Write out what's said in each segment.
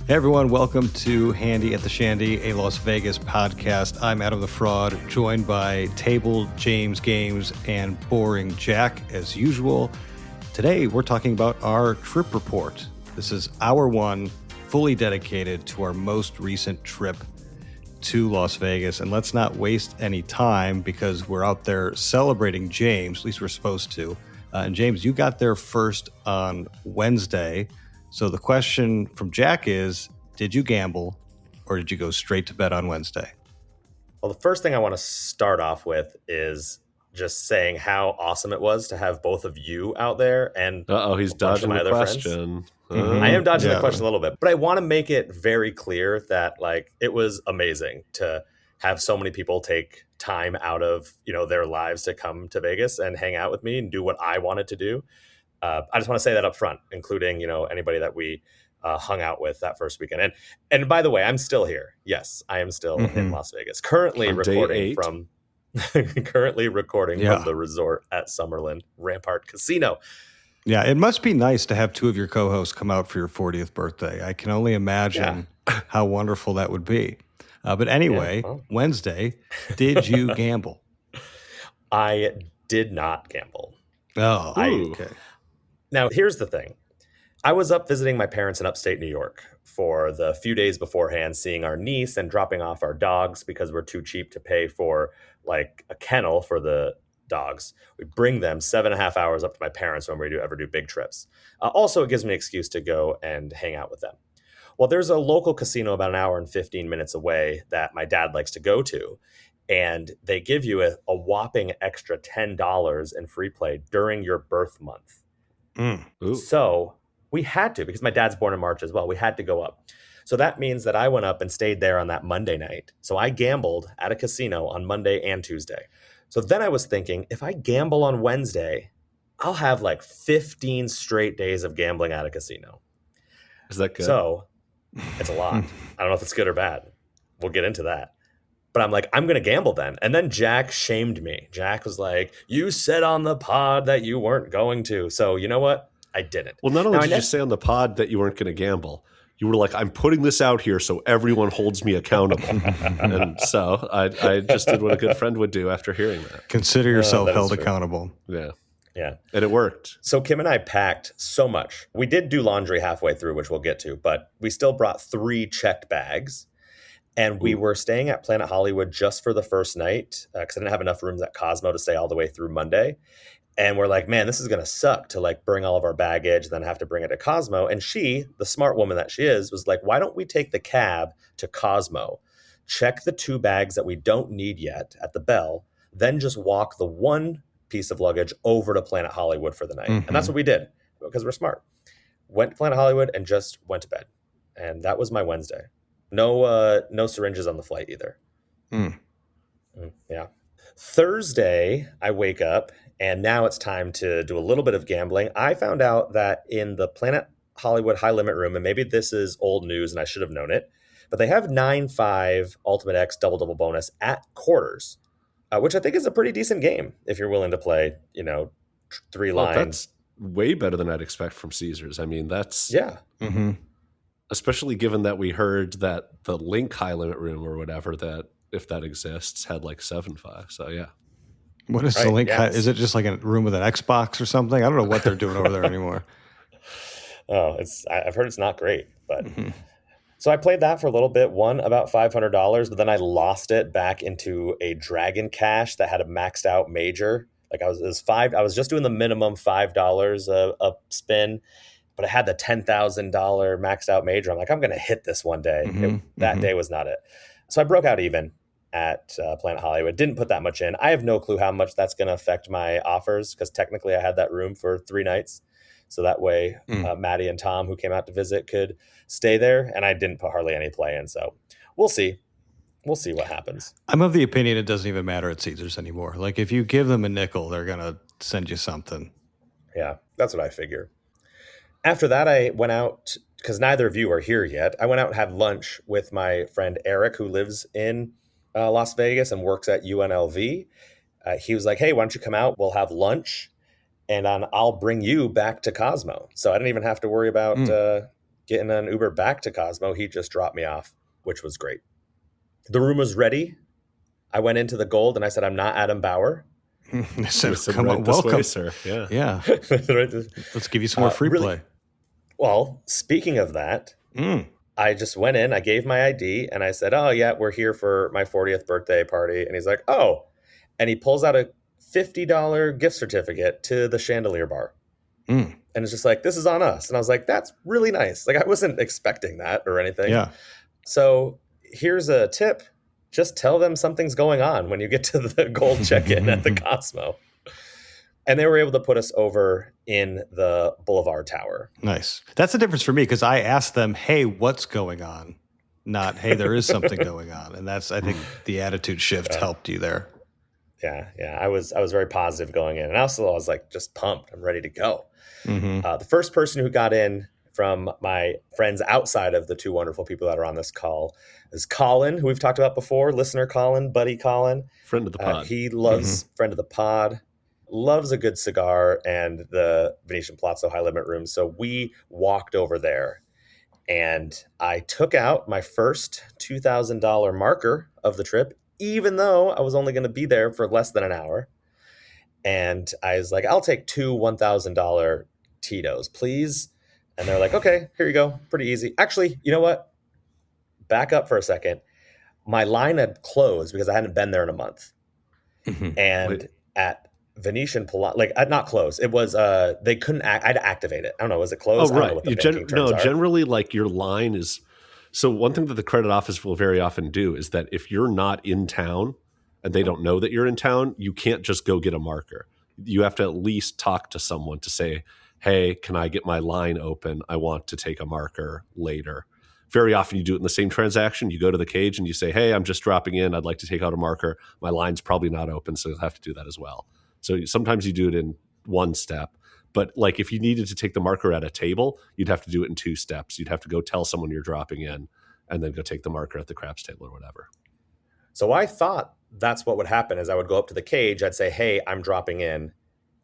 Hey everyone, welcome to Handy at the Shandy, a Las Vegas podcast. I'm Adam the Fraud, joined by Table, James Games, and Boring Jack as usual. Today we're talking about our trip report. This is hour one, fully dedicated to our most recent trip to Las Vegas. And let's not waste any time because we're out there celebrating James, at least we're supposed to. And James, you got there first on Wednesday. So the question from Jack is, did you gamble or did you go straight to bed on Wednesday? Well, the first thing I want to start off with is just saying how awesome it was to have both of you out there and he's dodging the question. I am dodging the question a little bit, but I want to make it very clear that it was amazing to have so many people take time out of their lives to come to Vegas and hang out with me and do what I wanted to do. I just want to say that up front, including, anybody that we hung out with that first weekend. And by the way, I'm still here. Yes, I am still in Las Vegas, currently recording from the resort at Summerlin Rampart Casino. Yeah, it must be nice to have two of your co-hosts come out for your 40th birthday. I can only imagine how wonderful that would be. But anyway, Wednesday, did you gamble? I did not gamble. Oh, okay. Now, here's the thing. I was up visiting my parents in upstate New York for the few days beforehand, seeing our niece and dropping off our dogs because we're too cheap to pay for a kennel for the dogs. We bring them 7.5 hours up to my parents when we ever do big trips. Also, it gives me an excuse to go and hang out with them. Well, there's a local casino about an hour and 15 minutes away that my dad likes to go to. And they give you a whopping extra $10 in free play during your birth month. So we had to, because my dad's born in March as well, we had to go up. So that means that I went up and stayed there on that Monday night. So I gambled at a casino on Monday and Tuesday. So then I was thinking, if I gamble on Wednesday, I'll have 15 straight days of gambling at a casino. Is that good? So it's a lot. I don't know if it's good or bad. We'll get into that. But I'm like, I'm going to gamble then. And then Jack shamed me. Jack was like, you said on the pod that you weren't going to. So you know what? I didn't. Well, not only did you say on the pod that you weren't going to gamble, you were like, I'm putting this out here so everyone holds me accountable. And so I just did what a good friend would do after hearing that. Consider yourself held accountable. Yeah. Yeah. And it worked. So Kim and I packed so much. We did do laundry halfway through, which we'll get to, but we still brought 3 checked bags. And we were staying at Planet Hollywood just for the first night because I didn't have enough rooms at Cosmo to stay all the way through Monday. And we're like, man, this is going to suck to bring all of our baggage, then have to bring it to Cosmo. And she, the smart woman that she is, was like, why don't we take the cab to Cosmo, check the 2 bags that we don't need yet at the Bell, then just walk the 1 piece of luggage over to Planet Hollywood for the night. And that's what we did because we're smart. Went to Planet Hollywood and just went to bed. And that was my Wednesday. No syringes on the flight either. Yeah. Thursday, I wake up and now it's time to do a little bit of gambling. I found out that in the Planet Hollywood High Limit room, and maybe this is old news and I should have known it, but they have 9-5 Ultimate X double bonus at quarters, which I think is a pretty decent game if you're willing to play, 3 lines. That's way better than I'd expect from Caesars. I mean, that's... Yeah. Mm-hmm. Especially given that we heard that the Link High Limit room or whatever, that if that exists, had 7.5. So yeah. What is the Link? Yes. Is it just a room with an Xbox or something? I don't know what they're doing over there anymore. I've heard it's not great, but so I played that for a little bit, won about $500, but then I lost it back into a Dragon Cash that had a maxed out major. I was just doing the minimum $5 a spin. But I had the $10,000 maxed out major. I'm like, I'm going to hit this one day. That day was not it. So I broke out even at Planet Hollywood. Didn't put that much in. I have no clue how much that's going to affect my offers because technically I had that room for 3 nights. So that way Maddie and Tom, who came out to visit, could stay there. And I didn't put hardly any play in. So we'll see. We'll see what happens. I'm of the opinion it doesn't even matter at Caesars anymore. If you give them a nickel, they're going to send you something. Yeah, that's what I figure. After that, I went out, because neither of you are here yet. I went out and had lunch with my friend Eric, who lives in Las Vegas and works at UNLV. He was like, hey, why don't you come out? We'll have lunch, and I'll bring you back to Cosmo. So I didn't even have to worry about getting an Uber back to Cosmo. He just dropped me off, which was great. The room was ready. I went into the gold and I said, I'm not Adam Bauer. I said, Come on, welcome, way, sir. Yeah. Yeah. Let's give you some more free play. Well, speaking of that, I just went in, I gave my ID, and I said, oh, yeah, we're here for my 40th birthday party. And he's like, oh. And he pulls out a $50 gift certificate to the Chandelier Bar. And it's just like, this is on us. And I was like, that's really nice. Like, I wasn't expecting that or anything. Yeah. So here's a tip. Just tell them something's going on when you get to the gold check-in at the Cosmo. And they were able to put us over in the Boulevard Tower. Nice. That's the difference for me, because I asked them, hey, what's going on? Not, hey, there is something going on. And that's, I think, the attitude shift helped you there. Yeah. I was very positive going in. And also I was like, just pumped. I'm ready to go. The first person who got in from my friends outside of the two wonderful people that are on this call is Colin, who we've talked about before, listener Colin, buddy Colin. Friend of the pod. He loves, friend of the pod, loves a good cigar and the Venetian Palazzo High Limit room. So we walked over there and I took out my first $2,000 marker of the trip, even though I was only going to be there for less than an hour. And I was like, I'll take two $1,000 Tito's, please. And they're like, okay, here you go. Pretty easy. Actually, you know what? Back up for a second. My line had closed because I hadn't been there in a month. And at Venetian Palazzo, like not closed. It was, they couldn't, I had to activate it. I don't know. Was it closed? Oh, right. I don't know what the banking terms are. Generally like your line is, so one thing that the credit office will very often do is that if you're not in town and they don't know that you're in town, you can't just go get a marker. You have to at least talk to someone to say, hey, can I get my line open? I want to take a marker later. Very often you do it in the same transaction. You go to the cage and you say, hey, I'm just dropping in. I'd like to take out a marker. My line's probably not open, so you'll have to do that as well. So sometimes you do it in one step. But like if you needed to take the marker at a table, you'd have to do it in two steps. You'd have to go tell someone you're dropping in and then go take the marker at the craps table or whatever. So I thought that's what would happen is I would go up to the cage. I'd say, hey, I'm dropping in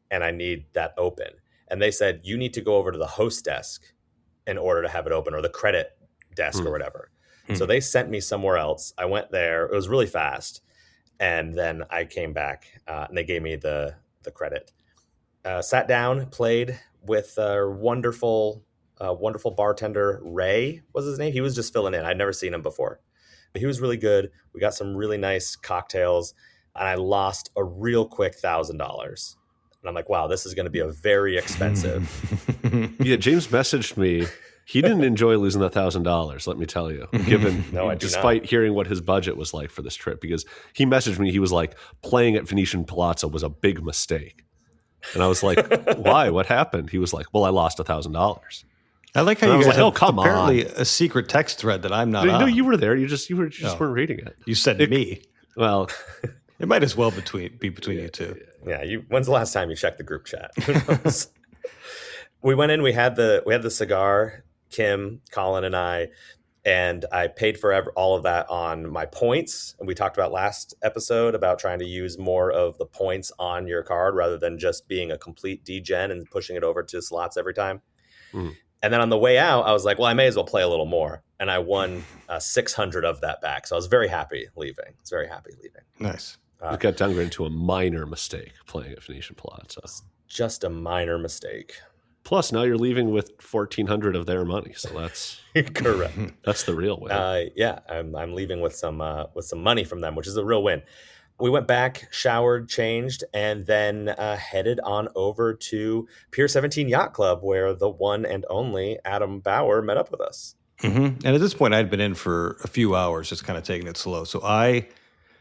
and I need that open. And they said, you need to go over to the host desk in order to have it open, or the credit desk or whatever. So they sent me somewhere else. I went there. It was really fast. And then I came back and they gave me the credit. Sat down, played with a wonderful bartender. Ray was his name. He was just filling in. I'd never seen him before. But he was really good. We got some really nice cocktails. And I lost a real quick $1,000. And I'm like, wow, this is going to be a very expensive. Yeah, James messaged me. He didn't enjoy losing $1,000, let me tell you, given despite hearing what his budget was like for this trip, because he messaged me. He was like, playing at Venetian Palazzo was a big mistake. And I was like, why? What happened? He was like, well, I lost $1,000. I like how you guys like, have come apparently on. a secret text thread that I'm not on. No, you were there. You just weren't reading it. You said me. Well, it might as well be between you two. Yeah. When's the last time you checked the group chat? We went in. We had the cigar. Kim, Colin, and I paid for all of that on my points. And we talked about last episode about trying to use more of the points on your card rather than just being a complete degen and pushing it over to slots every time. And then on the way out, I was like, well, I may as well play a little more. And I won 600 of that back. So I was very happy leaving. Nice. It got downgraded to a minor mistake playing at Venetian Palazzo. Just a minor mistake. Plus, now you're leaving with 1,400 of their money, so that's correct. That's the real win. Yeah, I'm leaving with some money from them, which is a real win. We went back, showered, changed, and then headed on over to Pier 17 Yacht Club, where the one and only Adam Bauer met up with us. And at this point, I'd been in for a few hours, just kind of taking it slow. So I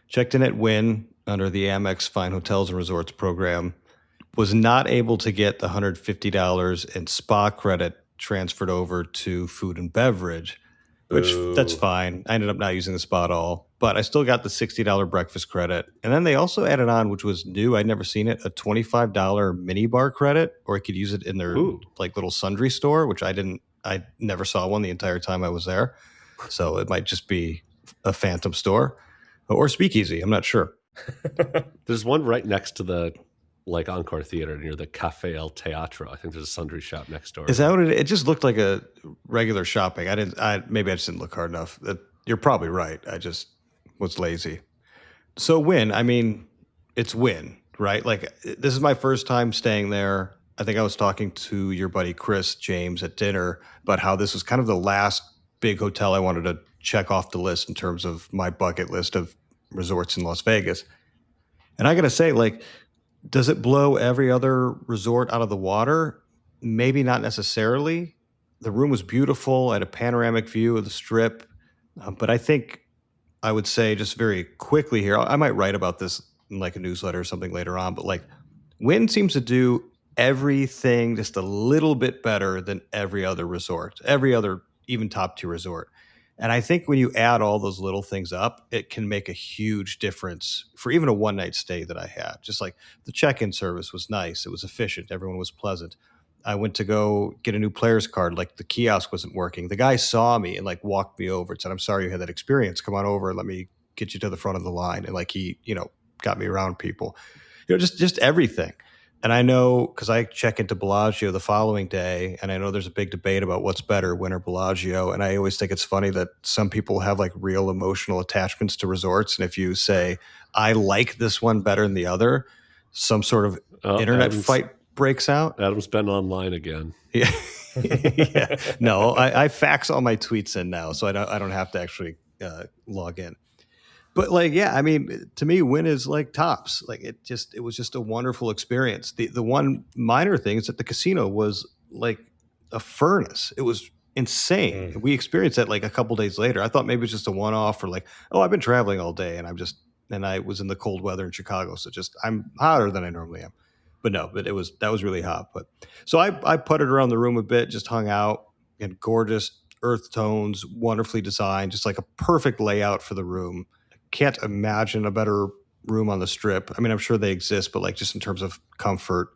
checked in at Wynn under the Amex Fine Hotels and Resorts program. Was not able to get the $150 in spa credit transferred over to food and beverage, which that's fine. I ended up not using the spa at all, but I still got the $60 breakfast credit. And then they also added on, which was new, I'd never seen it, a $25 mini bar credit, or I could use it in their like little sundry store, which I never saw one the entire time I was there. So it might just be a phantom store or speakeasy. I'm not sure. There's one right next to the like Encore Theater near the Café El Teatro. I think there's a sundry shop next door. Is that what it just looked like a regular shopping. Maybe I just didn't look hard enough. You're probably right. I just was lazy. So Wynn, I mean, it's Wynn, right? Like this is my first time staying there. I think I was talking to your buddy Chris James at dinner about how this was kind of the last big hotel I wanted to check off the list in terms of my bucket list of resorts in Las Vegas. And I got to say, like, does it blow every other resort out of the water? Maybe not necessarily. The room was beautiful. I had a panoramic view of the Strip. But I think I would say just very quickly here, I might write about this in like a newsletter or something later on, but like Wynn seems to do everything just a little bit better than every other resort, every other even top tier resort. And I think when you add all those little things up, it can make a huge difference for even a one night stay that I had. Just like the check-in service was nice. It was efficient. Everyone was pleasant. I went to go get a new player's card. Like the kiosk wasn't working. The guy saw me and like walked me over and said, "I'm sorry you had that experience. Come on over. Let me get you to the front of the line." And like he, got me around people, just everything. And I know because I check into Bellagio the following day, and I know there's a big debate about what's better, Wynn or Bellagio. And I always think it's funny that some people have like real emotional attachments to resorts. And if you say, I like this one better than the other, some sort of internet fight breaks out. Adam's been online again. Yeah. Yeah. No, I fax all my tweets in now, so I don't have to actually log in. But like, yeah, I mean, to me, Wynn is like tops. Like it was just a wonderful experience. The one minor thing is that the casino was like a furnace. It was insane. We experienced that like a couple days later. I thought maybe it was just a one-off or like, oh, I've been traveling all day and I was in the cold weather in Chicago. So I'm hotter than I normally am. But no, that was really hot. But so I putted around the room a bit, just hung out in gorgeous earth tones, wonderfully designed, just like a perfect layout for the room. Can't imagine a better room on the Strip. I mean, I'm sure they exist, but like just in terms of comfort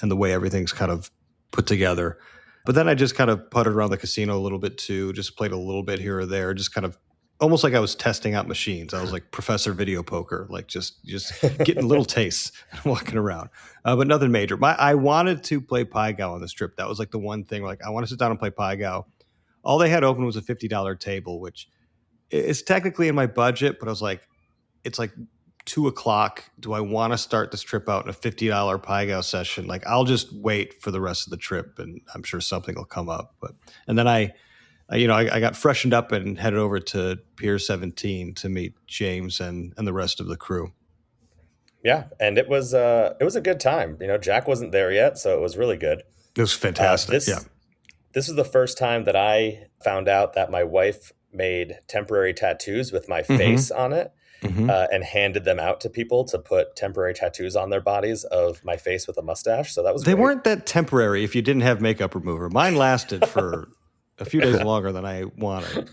and the way everything's kind of put together. But then I just kind of putted around the casino a little bit too, just played a little bit here or there, just kind of almost like I was testing out machines. I was like Professor Video Poker, like just getting little tastes and walking around, but nothing major. I wanted to play Pai Gow on the Strip. That was like the one thing, like I want to sit down and play Pai Gow. All they had open was a $50 table, which it's technically in my budget, but I was like, it's like 2:00. Do I want to start this trip out in a $50 Pai Gow session? Like, I'll just wait for the rest of the trip, and I'm sure something will come up. And then I got freshened up and headed over to Pier 17 to meet James and the rest of the crew. Yeah, and it was a good time. Jack wasn't there yet, so it was really good. It was fantastic. This was the first time that I found out that my wife made temporary tattoos with my face on it and handed them out to people to put temporary tattoos on their bodies of my face with a mustache. So that was They weren't that temporary if you didn't have makeup remover. Mine lasted for a few days longer than I wanted.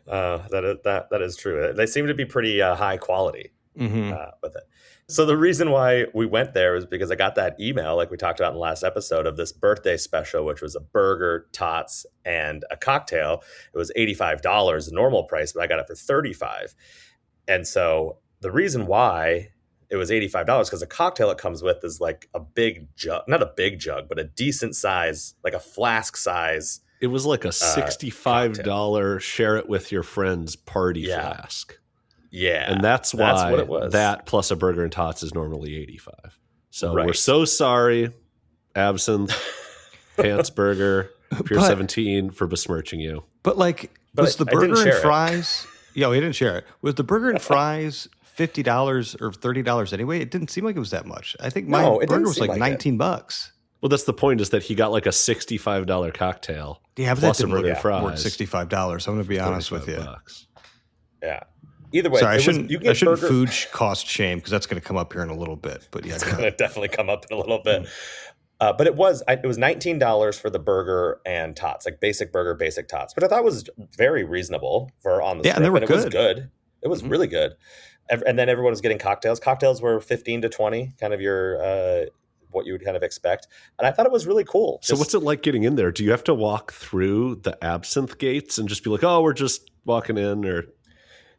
That is true. They seem to be pretty high quality with it. So the reason why we went there was because I got that email, like we talked about in the last episode, of this birthday special, which was a burger, tots, and a cocktail. It was $85, the normal price, but I got it for $35. And so the reason why it was $85, because the cocktail it comes with is like a big jug, not a big jug, but a decent size, like a flask size. It was like a $65 cocktail. Share it with your friends party flask. Yeah. And that's why what it was. That plus a burger and tots is normally $85. So we're so sorry, Absinthe, Pants Burger, Pier 17 for besmirching you. But was the burger and fries? Yeah, we didn't share it. Was the burger and fries $50 or $30 anyway? It didn't seem like it was that much. I think my burger was like $19. Well, that's the point, is that he got like a $65 cocktail. Yeah, but plus that a burger and fries. More $65. I'm going to be honest with you. Bucks. Yeah. Either way, sorry, I shouldn't food cost shame, because that's going to come up here in a little bit. But yeah, it's going to definitely come up in a little bit. But it was $19 for the burger and tots, like basic burger, basic tots, which I thought was very reasonable for on the Strip. And they were good. It was good. It was really good. And then everyone was getting cocktails. Cocktails were 15 to 20, kind of your what you would kind of expect. And I thought it was really cool. So what's it like getting in there? Do you have to walk through the absinthe gates and just be like, oh, we're just walking in? Or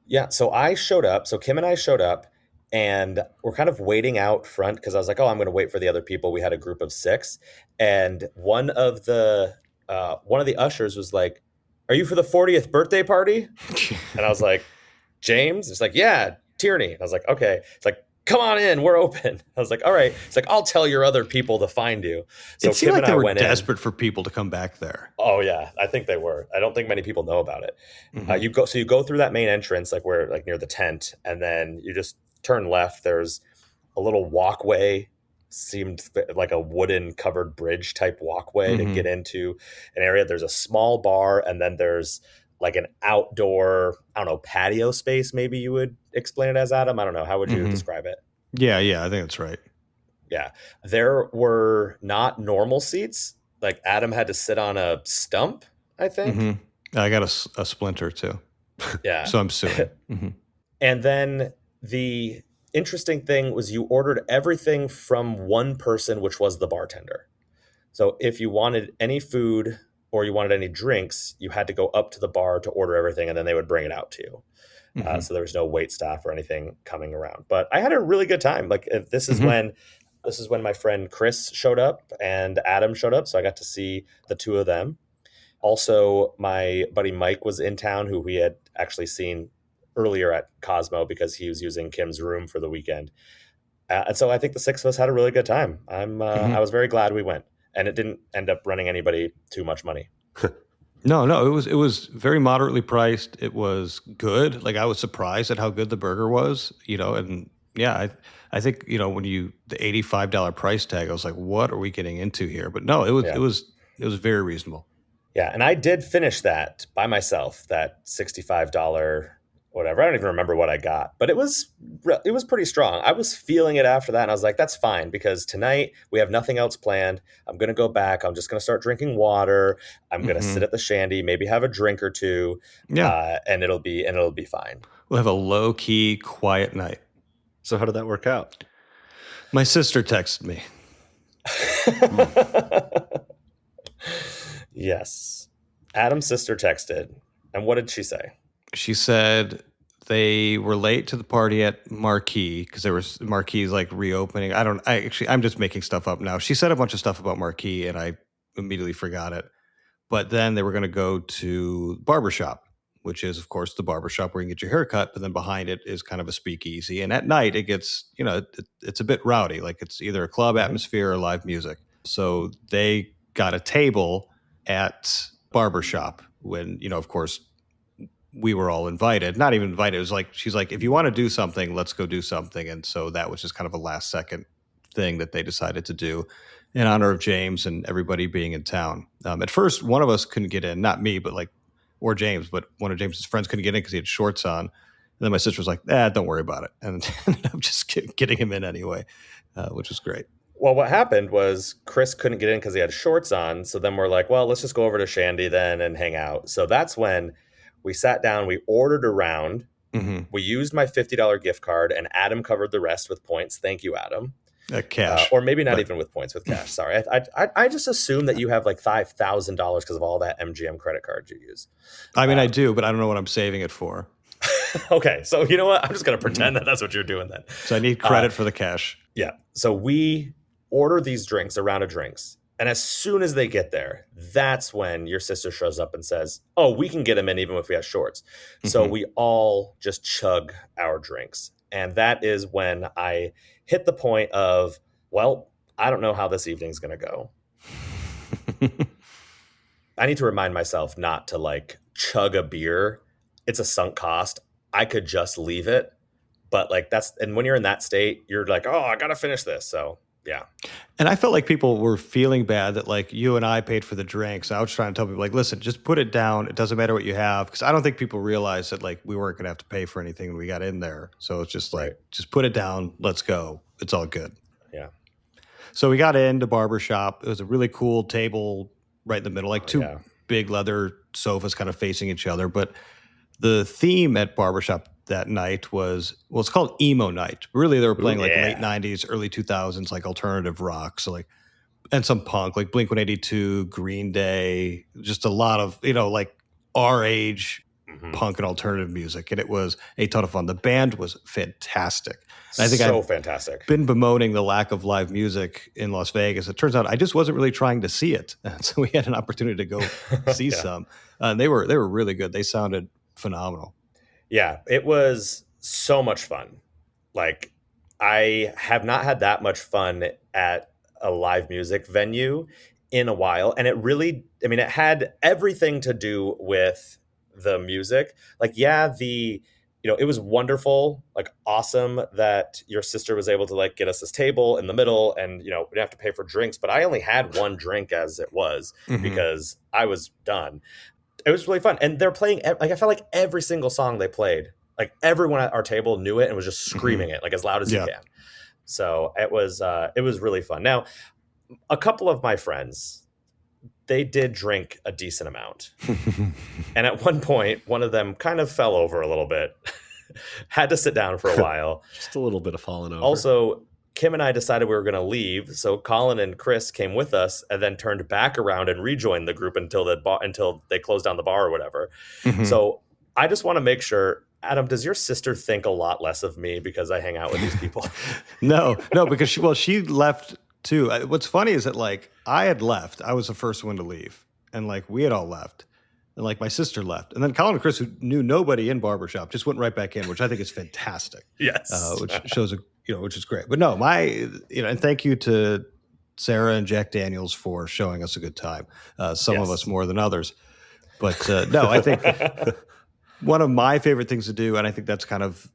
yeah, so I showed up. So Kim and I showed up, And we're kind of waiting out front because I was like, oh, I'm going to wait for the other people. We had a group of 6. And one of the ushers was like, are you for the 40th birthday party? And I was like, James? It's like, yeah, Tierney. I was like, okay. It's like, come on in, we're open. I was like, all right. It's like, I'll tell your other people to find you. So it seemed Kim like and they I were went desperate for people to come back there. Oh yeah, I think they were. I don't think many people know about it. Mm-hmm. You go through that main entrance, like where like near the tent, and then you just turn left. There's a little walkway, seemed like a wooden covered bridge type walkway to Mm-hmm. get into an area. There's a small bar, and then there's like an outdoor, I don't know, patio space. Maybe you would explain it as, Adam. I don't know. How would you Mm-hmm. describe it? Yeah, I think that's right. Yeah. There were not normal seats. Like Adam had to sit on a stump, I think. Mm-hmm. I got a splinter too. Yeah. So I'm suing. Mm-hmm. And then the interesting thing was you ordered everything from one person, which was the bartender. So if you wanted any food or you wanted any drinks, you had to go up to the bar to order everything, and then they would bring it out to you. Mm-hmm. So there was no wait staff or anything coming around. But I had a really good time. Like this is Mm-hmm. when my friend Chris showed up and Adam showed up. So I got to see the two of them. Also, my buddy Mike was in town, who we had actually seen earlier at Cosmo because he was using Kim's room for the weekend. And so I think the 6 of us had a really good time. Mm-hmm. I was very glad we went, and it didn't end up running anybody too much money. No, it was very moderately priced. It was good. Like I was surprised at how good the burger was, and yeah, I think, when the $85 price tag, I was like, what are we getting into here? But no, Yeah. it was very reasonable. Yeah, and I did finish that by myself, that $65 whatever. I don't even remember what I got, but it was pretty strong. I was feeling it after that, and I was like, that's fine, because tonight we have nothing else planned. I'm going to go back. I'm just going to start drinking water. I'm going to Mm-hmm. sit at the shandy, maybe have a drink or two, Yeah. and it'll be fine. We'll have a low key, quiet night. So how did that work out? My sister texted me. Yes. Adam's sister texted. And what did she say? She said they were late to the party at Marquee because there was Marquee's like reopening. I'm just making stuff up now. She said a bunch of stuff about Marquee and I immediately forgot it. But then they were going to go to Barbershop, which is, of course, the barbershop where you can get your hair cut. But then behind it is kind of a speakeasy. And at night, it gets, it's a bit rowdy. Like it's either a club atmosphere or live music. So they got a table at Barbershop when, of course, we were all invited. Not even invited. It was like, she's like, if you want to do something, let's go do something. And so that was just kind of a last second thing that they decided to do in honor of James and everybody being in town. At first, one of us couldn't get in, not me, but or James, but one of James's friends couldn't get in because he had shorts on. And then my sister was like, don't worry about it. And ended up just getting him in anyway, which was great. Well, what happened was Chris couldn't get in because he had shorts on. So then we're like, well, let's just go over to Shandy then and hang out. So that's when we sat down, we ordered around. Mm-hmm. We used my $50 gift card, and Adam covered the rest with points. Thank you, Adam. Cash. Or maybe not even with points, with cash. Sorry. I just assume that you have like $5,000 because of all that MGM credit card you use. I mean, I do, but I don't know what I'm saving it for. Okay. So you know what? I'm just going to pretend that that's what you're doing then. So I need credit for the cash. Yeah. So we order these drinks, a round of drinks. And as soon as they get there, that's when your sister shows up and says, oh, we can get them in even if we have shorts. Mm-hmm. So we all just chug our drinks. And that is when I hit the point of, well, I don't know how this evening's going to go. I need to remind myself not to like chug a beer. It's a sunk cost. I could just leave it. But like and when you're in that state, you're like, oh, I got to finish this. So yeah. And I felt like people were feeling bad that like you and I paid for the drinks. I was trying to tell people like, listen, just put it down. It doesn't matter what you have. Because I don't think people realized that like we weren't going to have to pay for anything when we got in there. So it's just like, just put it down. Let's go. It's all good. Yeah. So we got into Barbershop. It was a really cool table right in the middle, like two big leather sofas kind of facing each other. But the theme at Barbershop that night was, well, it's called emo night. Really, they were playing like late 90s, early 2000s, like alternative rock. So like, and some punk, like Blink-182, Green Day, just a lot of, like our age punk and alternative music, and it was a ton of fun. The band was fantastic. And I think fantastic. Been bemoaning the lack of live music in Las Vegas. It turns out I just wasn't really trying to see it, and so we had an opportunity to go see some. And they were really good. They sounded phenomenal. Yeah, it was so much fun. Like, I have not had that much fun at a live music venue in a while. And it really, I mean, it had everything to do with the music. Like, yeah, it was wonderful, like awesome that your sister was able to like get us this table in the middle and, we didn't have to pay for drinks, but I only had one drink as it was because I was done. It was really fun. And they're playing, like, I felt like every single song they played, like everyone at our table knew it and was just screaming it like as loud as you can. So it was really fun. Now, a couple of my friends, they did drink a decent amount. And at one point, one of them kind of fell over a little bit, had to sit down for a while. Just a little bit of falling over. Also, Kim and I decided we were going to leave. So Colin and Chris came with us and then turned back around and rejoined the group until they closed down the bar or whatever. So I just want to make sure, Adam, does your sister think a lot less of me because I hang out with these people? No, because she left too. What's funny is that like I had left. I was the first one to leave, and like we had all left, and like my sister left, and then Colin and Chris, who knew nobody in Barbershop, just went right back in, which I think is fantastic. Yes, which shows which is great. But no, and thank you to Sarah and Jack Daniels for showing us a good time. Some of us more than others, but no, I think one of my favorite things to do, and I think that's kind of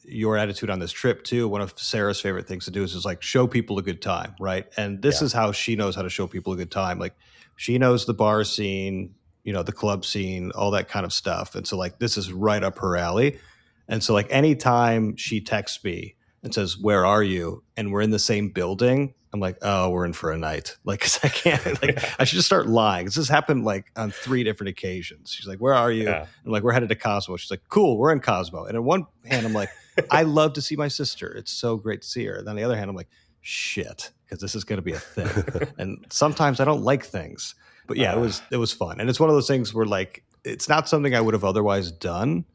your attitude on this trip too. One of Sarah's favorite things to do is like show people a good time, right? And this is how she knows how to show people a good time. Like she knows the bar scene, the club scene, all that kind of stuff. And so like this is right up her alley. And so like anytime she texts me and says, "Where are you?" and we're in the same building, I'm like, "Oh, we're in for a night." Like, 'cause I can't, like, I should just start lying. This has happened like on 3 different occasions. She's like, "Where are you?" Yeah. I'm like, "We're headed to Cosmo." She's like, "Cool, we're in Cosmo." And on one hand, I'm like, I love to see my sister. It's so great to see her. And on the other hand, I'm like, shit, because this is going to be a thing. And sometimes I don't like things, but yeah, it was fun. And it's one of those things where like, it's not something I would have otherwise done.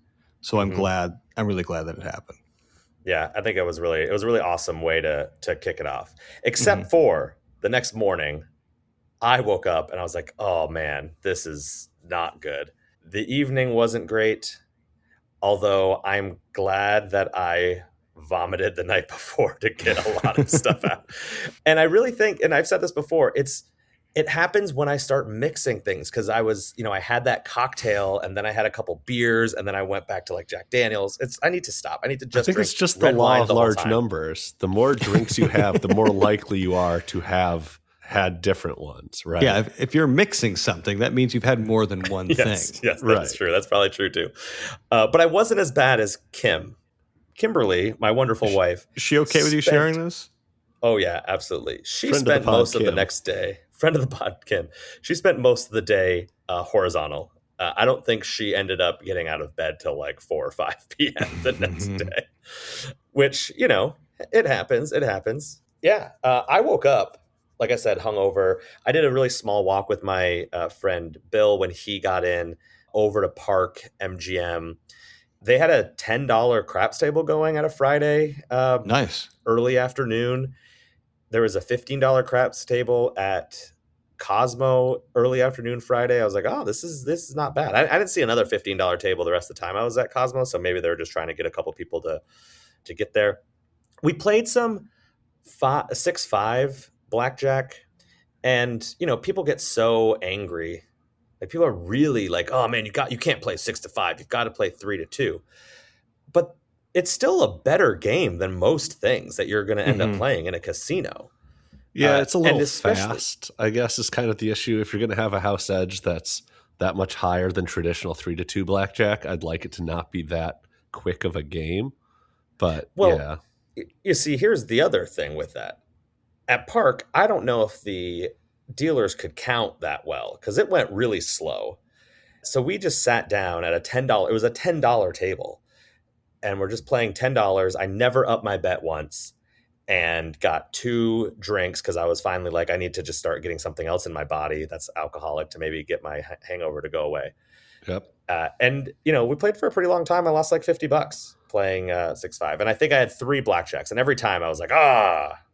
So I'm really glad that it happened. Yeah, I think it was a really awesome way to kick it off. Except for the next morning, I woke up and I was like, oh man, this is not good. The evening wasn't great, although I'm glad that I vomited the night before to get a lot of stuff out. And I really think, and I've said this before, it happens when I start mixing things, because I was, I had that cocktail and then I had a couple beers and then I went back to like Jack Daniels. I need to stop. I need to just drink it's just the law of large numbers. The more drinks you have, the more likely you are to have had different ones, right? Yeah, if you're mixing something, that means you've had more than one thing. Yes, that's true. That's probably true too. But I wasn't as bad as Kimberly, my wonderful wife. Is she okay with you sharing this? Oh yeah, absolutely. She spent most of the next day. Friend of the pod, Kim. She spent most of the day horizontal. I don't think she ended up getting out of bed till like 4 or 5 p.m. the next day, which, it happens. It happens. Yeah. I woke up, like I said, hungover. I did a really small walk with my friend Bill when he got in over to Park MGM. They had a $10 craps table going at a Friday. Nice. Early afternoon. There was a $15 craps table at Cosmo early afternoon Friday. I was like, oh, this is not bad. I didn't see another $15 table the rest of the time I was at Cosmo, so maybe they were just trying to get a couple people to get there. We played some 6-5 blackjack, and people get so angry. Like people are really like, oh man, you can't play 6-5. You've got to play 3-2. But it's still a better game than most things that you're going to end up playing in a casino. Yeah, it's a little fast, I guess, is kind of the issue. If you're going to have a house edge that's that much higher than traditional 3-2 blackjack, I'd like it to not be that quick of a game. But yeah. You see, here's the other thing with that. At Park, I don't know if the dealers could count that well because it went really slow. So we just sat down at a $10. It was a $10 table. And we're just playing $10. I never upped my bet once and got 2 drinks because I was finally like, I need to just start getting something else in my body that's alcoholic to maybe get my hangover to go away. Yep. And, we played for a pretty long time. I lost like $50 playing 6-5. And I think I had 3 blackjacks. And every time I was like,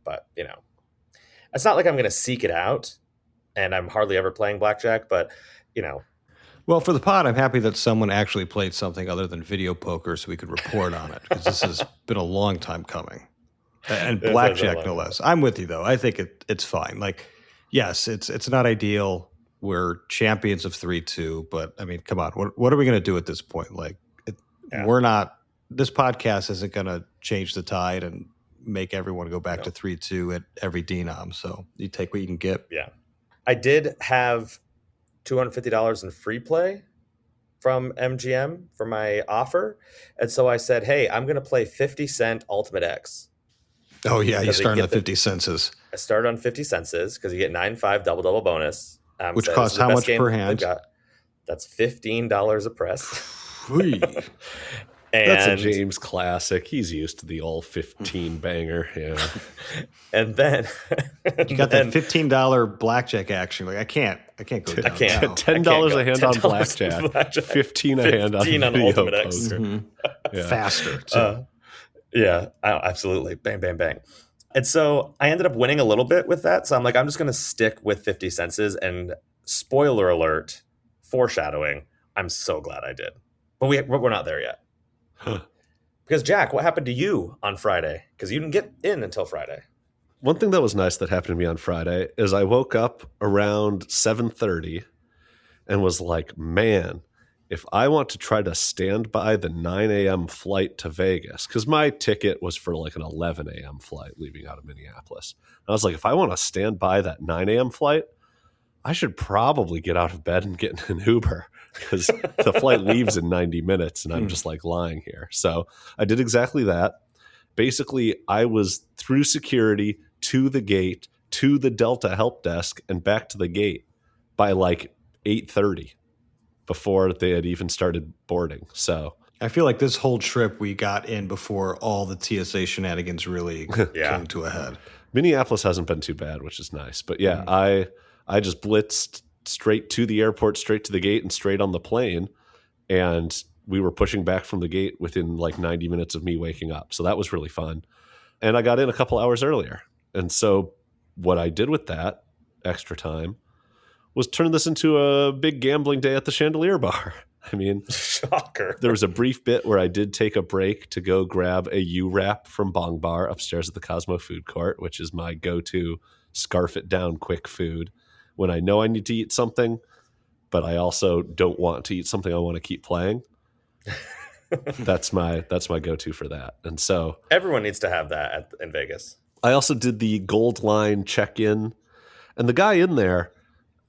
but, it's not like I'm going to seek it out. And I'm hardly ever playing blackjack, but, Well, for the pod, I'm happy that someone actually played something other than video poker so we could report on it, because this has been a long time coming. And blackjack, no less. I'm with you, though. I think it's fine. Like, yes, it's not ideal. We're champions of 3-2, but, I mean, come on. What are we going to do at this point? Like, we're not – this podcast isn't going to change the tide and make everyone go back to 3-2 at every denom. So you take what you can get. Yeah. I did have $250 in free play from MGM for my offer. And so I said, hey, I'm going to play 50 cent Ultimate X. Oh, yeah. You start on the 50 senses. I started on 50 senses because you get 9-5 double bonus. Which costs how much per hand? That's $15 a press. That's a James classic. He's used to the all 15 banger. Yeah. And then you got that $15 blackjack action. Like I can't go down. I can't. Now. $10 a hand on blackjack. 15 a hand on video Ultimate X. poker. Mm-hmm. Yeah. Faster too. Yeah, absolutely. Bang, bang, bang. And so I ended up winning a little bit with that. So I'm like, I'm just going to stick with 50 senses. And spoiler alert, foreshadowing, I'm so glad I did. But we're not there yet. Because Jack, what happened to you on Friday? Because you didn't get in until Friday. One thing that was nice that happened to me on Friday is I woke up around 7:30 and was like, man, if I want to try to stand by the 9 a.m. flight to Vegas, because my ticket was for like an 11 a.m. flight leaving out of Minneapolis. And I was like, if I want to stand by that 9 a.m. flight, I should probably get out of bed and get in an Uber, because the flight leaves in 90 minutes and I'm just like lying here. So I did exactly that. Basically, I was through security to the gate, to the Delta help desk, and back to the gate by like 8:30 before they had even started boarding. So I feel like this whole trip we got in before all the TSA shenanigans really came to a head. Minneapolis hasn't been too bad, which is nice. But yeah, I just blitzed straight to the airport, straight to the gate, and straight on the plane. And we were pushing back from the gate within like 90 minutes of me waking up. So that was really fun. And I got in a couple hours earlier. And so what I did with that extra time was turn this into a big gambling day at the Chandelier Bar. I mean, shocker. There was a brief bit where I did take a break to go grab a U-Wrap from Bong Bar upstairs at the Cosmo Food Court, which is my go-to scarf it down quick food when I know I need to eat something, but I also don't want to eat something I want to keep playing. That's my go-to for that. And so everyone needs to have that in Vegas. I also did the Gold Line check-in, and the guy in there,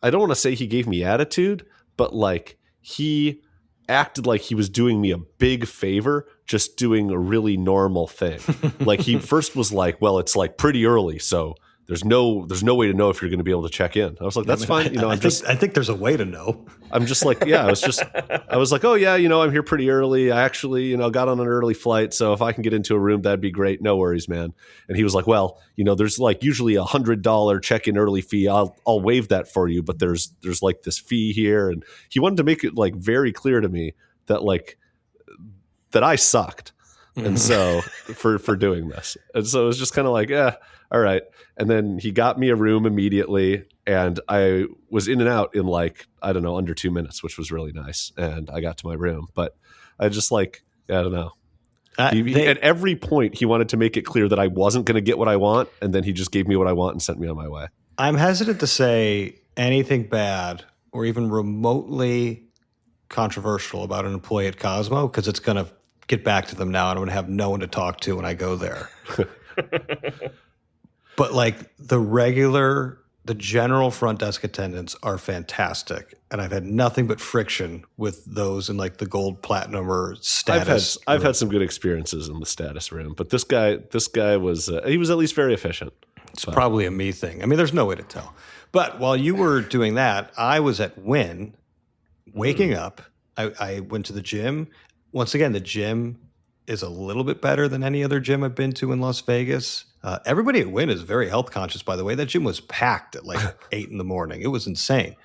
I don't want to say he gave me attitude, but like he acted like he was doing me a big favor just doing a really normal thing. Like he first was like, well, it's like pretty early, so there's no way to know if you're going to be able to check in. I was like, that's fine. I think there's a way to know. I'm just like, yeah, I was like, oh yeah, I'm here pretty early. I actually, got on an early flight. So if I can get into a room, that'd be great. No worries, man. And he was like, well, there's like usually $100 check-in early fee. I'll waive that for you. But there's like this fee here. And he wanted to make it like very clear to me that like, that I sucked. And so for doing this. And so it was just kind of like, all right. And then he got me a room immediately, and I was in and out in like, I don't know, under 2 minutes, which was really nice. And I got to my room, but I just like, I don't know. At every point, he wanted to make it clear that I wasn't going to get what I want. And then he just gave me what I want and sent me on my way. I'm hesitant to say anything bad or even remotely controversial about an employee at Cosmo, because it's going to get back to them now, and I'm going to have no one to talk to when I go there. But like the general front desk attendants are fantastic, and I've had nothing but friction with those in like the gold, platinum, or status. I've had some good experiences in the status room, but this guy was he was at least very efficient. It's probably a me thing. I mean, there's no way to tell. But while you were doing that, I was at Wynn, waking up. I went to the gym. Once again, the gym is a little bit better than any other gym I've been to in Las Vegas. Everybody at Wynn is very health conscious, by the way. That gym was packed at like 8 in the morning. It was insane.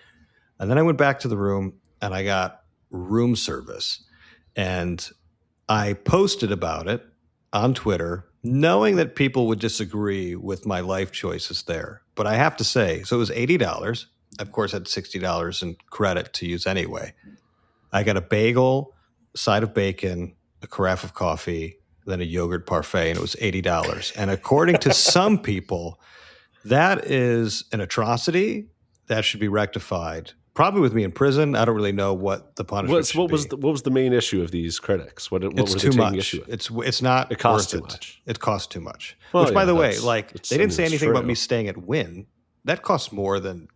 And then I went back to the room and I got room service. And I posted about it on Twitter, knowing that people would disagree with my life choices there. But I have to say, so it was $80. Of course, I had $60 in credit to use anyway. I got a bagel, a side of bacon, a carafe of coffee, then a yogurt parfait, and it was $80. And according to some people, that is an atrocity that should be rectified. Probably with me in prison. I don't really know what the punishment should be. What was the main issue of these critics? What were they too taking much. issue with? It's not. It costs worth too it. much. It costs too much. Well, Which, by the way, they didn't say anything about true. me staying at Wynn. That costs more than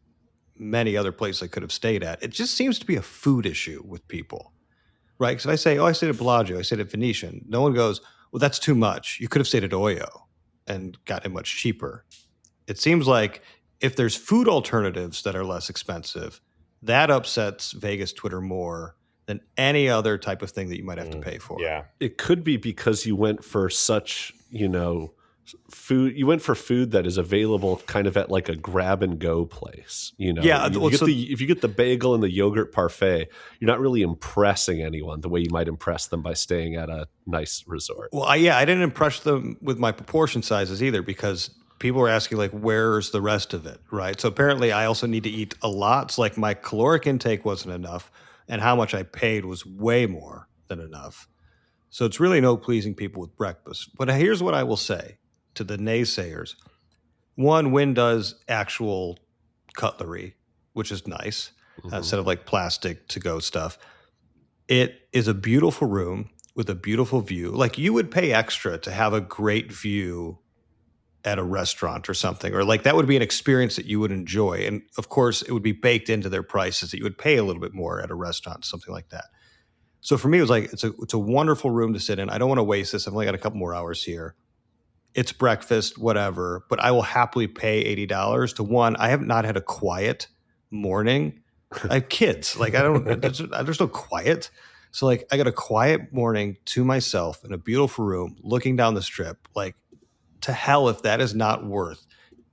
many other places I could have stayed at. It just seems to be a food issue with people, right? Because if I say, "Oh, I stayed at Bellagio," I stayed at Venetian, no one goes, "Well, that's too much. You could have stayed at Oyo and gotten it much cheaper." It seems like if there's food alternatives that are less expensive, that upsets Vegas Twitter more than any other type of thing that you might have to pay for. Yeah. It could be because you went for such, food. You went for food that is available kind of at like a grab and go place. Yeah. If you get the bagel and the yogurt parfait, you're not really impressing anyone the way you might impress them by staying at a nice resort. Well, I didn't impress them with my proportion sizes either, because people were asking, like, where's the rest of it, right? So apparently I also need to eat a lot. It's like my caloric intake wasn't enough, and how much I paid was way more than enough. So it's really no pleasing people with breakfast. But here's what I will say to the naysayers. One, Wynn does actual cutlery, which is nice, instead of like plastic to-go stuff. It is a beautiful room with a beautiful view. Like, you would pay extra to have a great view at a restaurant or something, or like that would be an experience that you would enjoy. And of course, it would be baked into their prices that you would pay a little bit more at a restaurant, something like that. So for me, it was like, it's a wonderful room to sit in. I don't want to waste this. I've only got a couple more hours here. It's breakfast, whatever, but I will happily pay $80 to one. I have not had a quiet morning. I have kids. Like, there's no quiet. So like, I got a quiet morning to myself in a beautiful room, looking down the strip. Like, to hell if that is not worth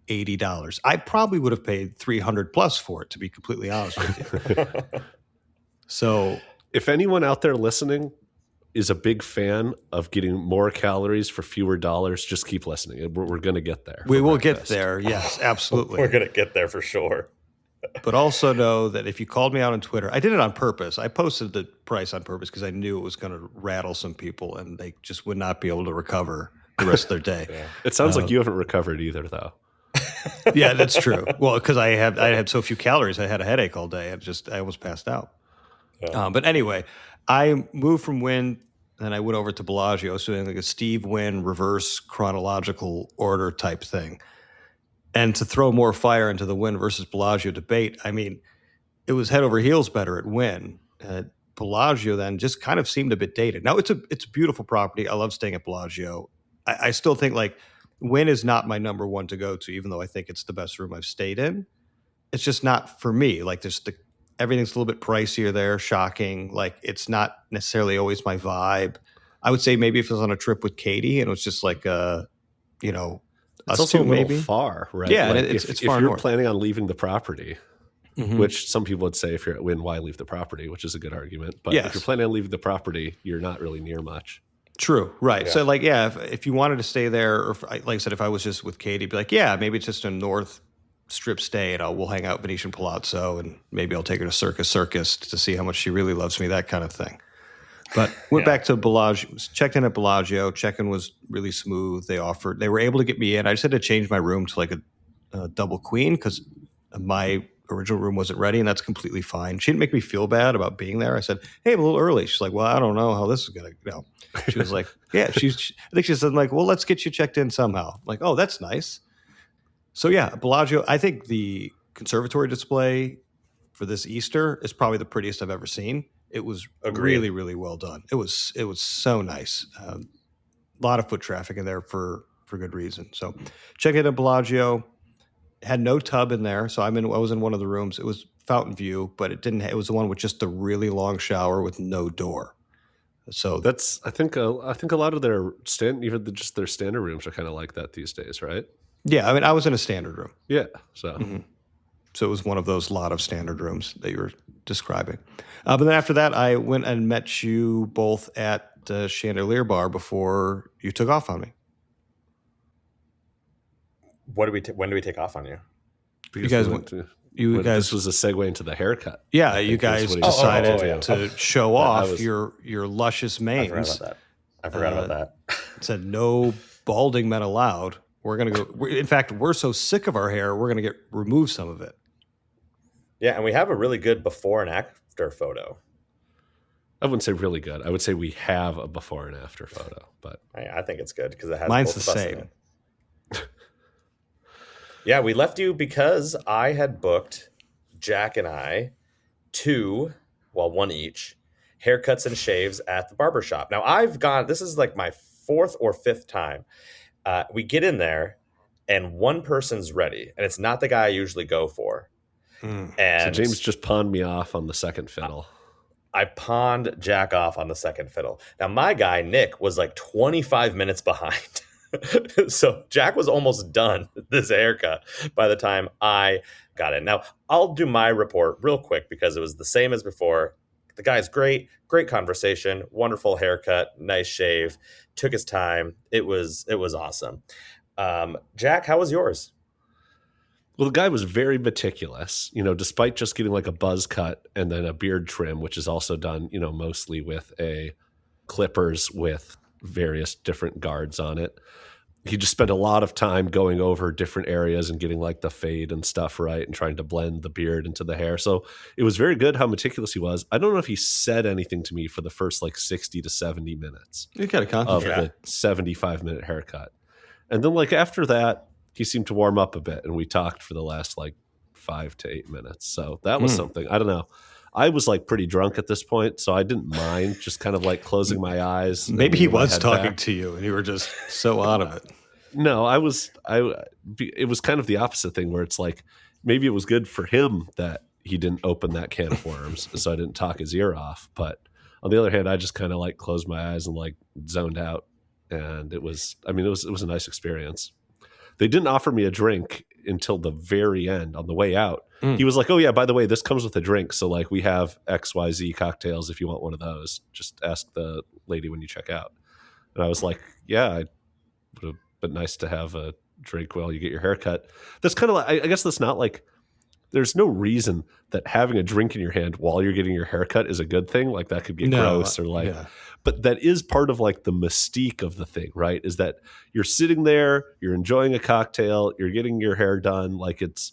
$80. I probably would have paid $300 plus for it, to be completely honest with you. So if anyone out there listening is a big fan of getting more calories for fewer dollars, just keep listening. We're going to get there. We will get there. Yes, absolutely. We're going to get there for sure. But also know that if you called me out on Twitter, I did it on purpose. I posted the price on purpose because I knew it was going to rattle some people and they just would not be able to recover the rest of their day. Yeah. It sounds like you haven't recovered either, though. Yeah, that's true. Well, because I had so few calories, I had a headache all day. I almost passed out. Yeah. But anyway, I moved from Wynn, and I went over to Bellagio, so doing like a Steve Wynn reverse chronological order type thing. And to throw more fire into the Wynn versus Bellagio debate, I mean, it was head over heels better at Wynn. Bellagio then just kind of seemed a bit dated. Now, it's a beautiful property. I love staying at Bellagio. I still think like Wynn is not my number one to go to, even though I think it's the best room I've stayed in. It's just not for me. Like, everything's a little bit pricier there, shocking. Like, it's not necessarily always my vibe. I would say maybe if it was on a trip with Katie and it was just like, it's us also two, a little maybe far, right? Yeah, like it's if far you're north. planning on leaving the property, which some people would say if you're at Wynn, why leave the property, which is a good argument. But if you're planning on leaving the property, you're not really near much. True. Right. Yeah. So like, if you wanted to stay there, or like I said, if I was just with Katie, be like, yeah, maybe it's just a North Strip stay and we'll hang out Venetian Palazzo and maybe I'll take her to Circus to see how much she really loves me, that kind of thing. But went back to Bellagio, checked in at Bellagio. Check-in was really smooth. They were able to get me in. I just had to change my room to like a double queen because my original room wasn't ready, and that's completely fine. She didn't make me feel bad about being there. I said, hey, I'm a little early. She's like, well, I don't know how this is going to go. She was like, yeah, I think she said like, well, let's get you checked in somehow. I'm like, oh, that's nice. So yeah, Bellagio, I think the conservatory display for this Easter is probably the prettiest I've ever seen. It was really, really well done. It was so nice. A lot of foot traffic in there for good reason. So check it at Bellagio. Had no tub in there, so I was in one of the rooms. It was fountain view, but it didn't. It was the one with just a really long shower with no door. So that's I think a lot of their just their standard rooms are kind of like that these days, right? Yeah, I mean, I was in a standard room. Yeah, so So it was one of those lot of standard rooms that you were describing. But then after that, I went and met you both at the Chandelier Bar before you took off on me. When do we take off on you? Because you guys. This was a segue into the haircut. Yeah, you guys decided to show off your luscious manes. I forgot about that. Said no balding men allowed. We're gonna go. In fact, we're so sick of our hair, we're gonna remove some of it. Yeah, and we have a really good before and after photo. I wouldn't say really good. I would say we have a before and after photo, but I think it's good because it has. Mine's both the of us same. in it. Yeah, we left you because I had booked Jack and I one each, haircuts and shaves at the barbershop. Now this is like my 4th or 5th time. We get in there and one person's ready, and it's not the guy I usually go for. And so James just pawned me off on the second fiddle. I pawned Jack off on the second fiddle. Now my guy, Nick, was like 25 minutes behind. So Jack was almost done this haircut by the time I got in. Now I'll do my report real quick because it was the same as before. The guy's great conversation, wonderful haircut, nice shave, took his time. It was awesome. Jack, how was yours? Well, the guy was very meticulous, despite just getting like a buzz cut and then a beard trim, which is also done, mostly with a clippers with various different guards on it. He just spent a lot of time going over different areas and getting like the fade and stuff right and trying to blend the beard into the hair. So it was very good how meticulous he was. I don't know if he said anything to me for the first like 60 to 70 minutes You got to concentrate. of the 75-minute haircut. And then like after that, he seemed to warm up a bit and we talked for the last like 5 to 8 minutes. So that was something. I don't know. I was like pretty drunk at this point, so I didn't mind just kind of like closing my eyes. Maybe he was talking to you and you were just so out of it. No, it was kind of the opposite thing where it's like, maybe it was good for him that he didn't open that can of worms. So I didn't talk his ear off. But on the other hand, I just kind of like closed my eyes and like zoned out. And it was a nice experience. They didn't offer me a drink until the very end on the way out. He was like, oh yeah, by the way, this comes with a drink. So like we have XYZ cocktails. If you want one of those, just ask the lady when you check out. And I was like, yeah, it would have been nice to have a drink while you get your haircut. That's kind of like, I guess that's not like, there's no reason that having a drink in your hand while you're getting your haircut is a good thing. Like that could be gross or like, but that is part of like the mystique of the thing, right? Is that you're sitting there, you're enjoying a cocktail, you're getting your hair done. Like it's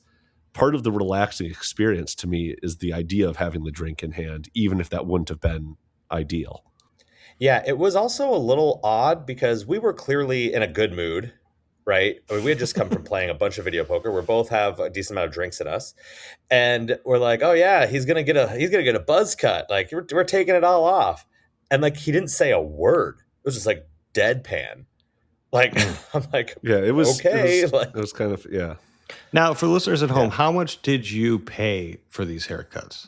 part of the relaxing experience to me is the idea of having the drink in hand, even if that wouldn't have been ideal. Yeah, it was also a little odd because we were clearly in a good mood, right? I mean, we had just come from playing a bunch of video poker. We both have a decent amount of drinks in us, and we're like, "Oh yeah, he's gonna get a buzz cut. Like we're taking it all off," and like he didn't say a word. It was just like deadpan. Like I'm like, yeah, it was okay. It was kind of Now, for listeners at home, how much did you pay for these haircuts?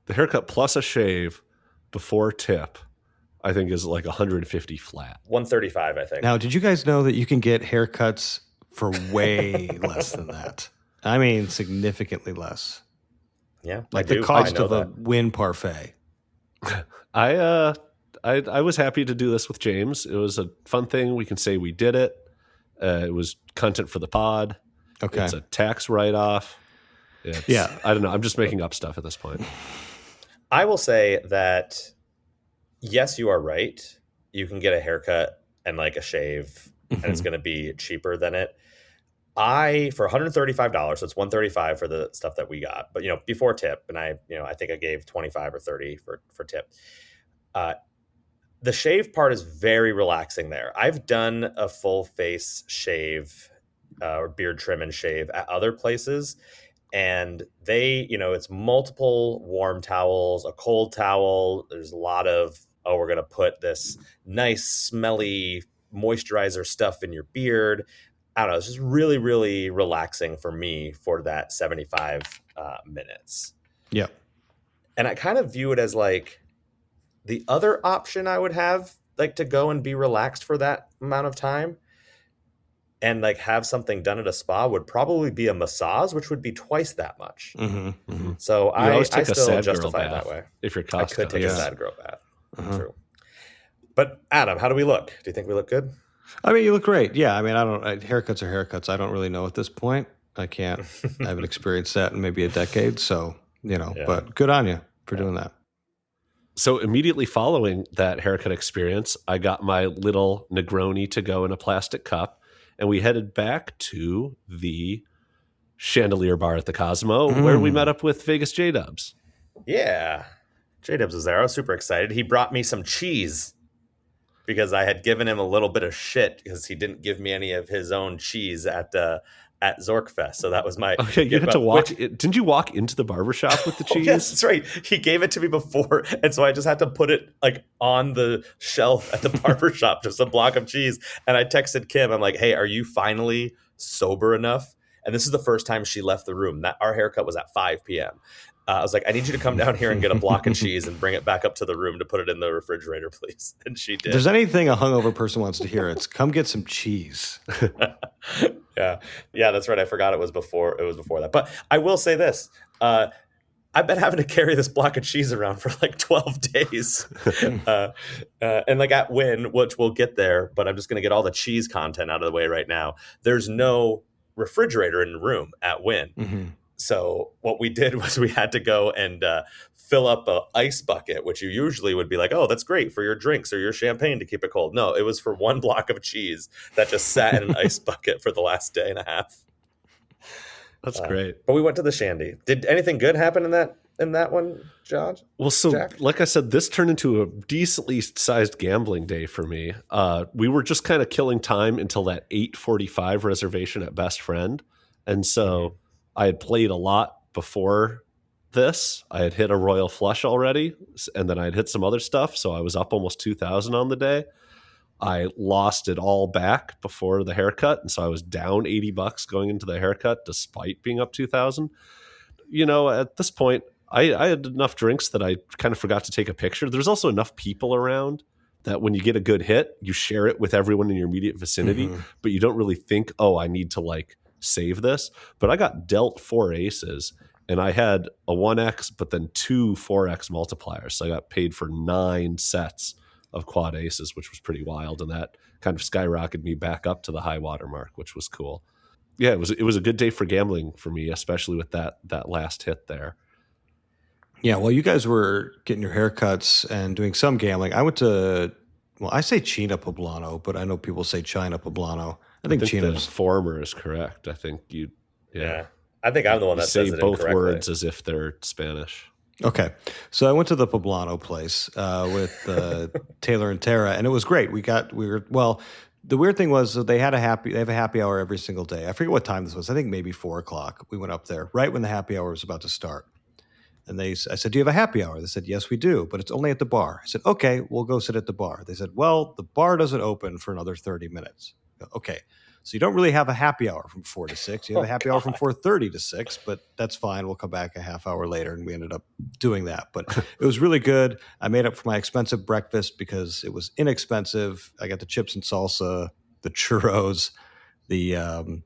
The haircut plus a shave before tip, I think, is like 150 flat. 135, I think. Now, did you guys know that you can get haircuts for way less than that? I mean, significantly less. Yeah, like the cost of a Wynn parfait. I was happy to do this with James. It was a fun thing. We can say we did it. It was content for the pod. Okay. It's a tax write-off. Yeah. I don't know. I'm just making up stuff at this point. I will say that, yes, you are right. You can get a haircut and like a shave, and it's going to be cheaper than it. For $135, so it's $135 for the stuff that we got, but before tip, and I think I gave 25 or 30 for tip. The shave part is very relaxing there. I've done a full face shave or beard trim and shave at other places, and they, it's multiple warm towels, a cold towel. There's a lot of, we're going to put this nice smelly moisturizer stuff in your beard. I don't know. It's just really, really relaxing for me for that 75 minutes. Yeah. And I kind of view it as like the other option I would have, like to go and be relaxed for that amount of time, and like have something done at a spa would probably be a massage, which would be twice that much. So You I always take a still sad girl justify it bath that way. if you're I Costco. could take a sad girl bath. True. But Adam, how do we look? Do you think we look good? I mean, you look great. Yeah. I mean, haircuts are haircuts. I don't really know at this point. I haven't experienced that in maybe a decade. So, but good on you for doing that. So immediately following that haircut experience, I got my little Negroni to go in a plastic cup, and we headed back to the Chandelier Bar at the Cosmo, where we met up with Vegas J-Dubs. Yeah. J-Dubs was there. I was super excited. He brought me some cheese because I had given him a little bit of shit because he didn't give me any of his own cheese at Zorkfest. So that was my... Okay, you had to walk... Didn't you walk into the barbershop with the cheese? Yes, that's right. He gave it to me before, and so I just had to put it like on the shelf at the barbershop, just a block of cheese. And I texted Kim. I'm like, hey, are you finally sober enough? And this is the first time she left the room. Our haircut was at 5 p.m. I was like, I need you to come down here and get a block of cheese and bring it back up to the room to put it in the refrigerator, please. And she did. If there's anything a hungover person wants to hear, it's come get some cheese. Yeah, that's right. I forgot it was before that. But I will say this. I've been having to carry this block of cheese around for like 12 days. And like at Wynn, which we'll get there, but I'm just going to get all the cheese content out of the way right now. There's no refrigerator in the room at Wynn. So what we did was we had to go and fill up an ice bucket, which you usually would be like, oh, that's great for your drinks or your champagne to keep it cold. No, it was for one block of cheese that just sat in an ice bucket for the last day and a half. That's great. But we went to the Shandy. Did anything good happen in that one, John? Well, so Jack? Like I said, this turned into a decently sized gambling day for me. We were just kind of killing time until that 8:45 reservation at Best Friend. And so I had played a lot before this. I had hit a royal flush already, and then I had hit some other stuff. So I was up almost 2,000 on the day. I lost it all back before the haircut. And so I was down $80 going into the haircut, despite being up 2,000. At this point, I had enough drinks that I kind of forgot to take a picture. There's also enough people around that when you get a good hit, you share it with everyone in your immediate vicinity, but you don't really think, oh, I need to save this. But I got dealt 4 aces, and I had a 1x, but then 2 4x multipliers. So I got paid for 9 sets of quad aces, which was pretty wild. And that kind of skyrocketed me back up to the high water mark, which was cool. Yeah, it was a good day for gambling for me, especially with that last hit there. Yeah, well, you guys were getting your haircuts and doing some gambling. I went to, I say China Poblano, but I know people say China Poblano. I think the former is correct. I think yeah. I think I'm the one that say says it both incorrectly. words as if they're Spanish. Okay, so I went to the Poblano place with Taylor and Tara, and it was great. The weird thing was they have a happy hour every single day. I forget what time this was. I think maybe 4:00. We went up there right when the happy hour was about to start. And I said, do you have a happy hour? They said, yes, we do, but it's only at the bar. I said, okay, we'll go sit at the bar. They said, well, the bar doesn't open for another 30 minutes. Okay, so you don't really have a happy hour from 4 to 6. You have a happy hour from 4:30 to 6, but that's fine. We'll come back a half hour later, and we ended up doing that. But it was really good. I made up for my expensive breakfast because it was inexpensive. I got the chips and salsa, the churros, the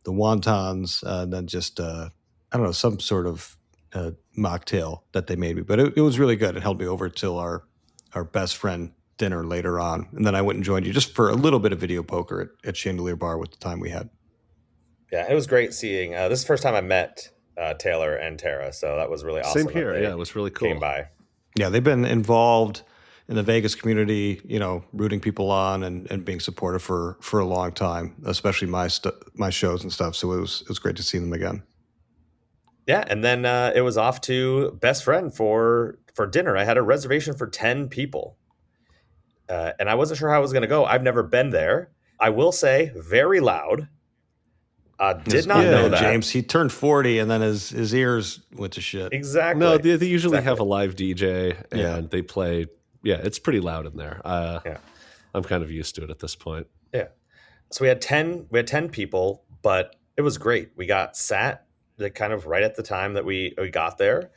wontons, and then just, some sort of mocktail that they made me. But it was really good. It held me over till our Best Friend dinner later on. And then I went and joined you just for a little bit of video poker at Chandelier Bar with the time we had. Yeah, it was great seeing. This is the first time I met Taylor and Tara, so that was really awesome. Same here. Yeah, it was really cool. Came by. Yeah, they've been involved in the Vegas community, rooting people on and being supportive for a long time, especially my shows and stuff. So it was great to see them again. Yeah, and then it was off to Best Friend for dinner. I had a reservation for 10 people. And I wasn't sure how it was going to go. I've never been there. I will say, very loud. Did not know that. James, he turned 40 and then his ears went to shit. Exactly. No, they usually have a live DJ and they play. Yeah, it's pretty loud in there. I'm kind of used to it at this point. Yeah. So we had 10 people, but it was great. We got sat kind of right at the time that we got there,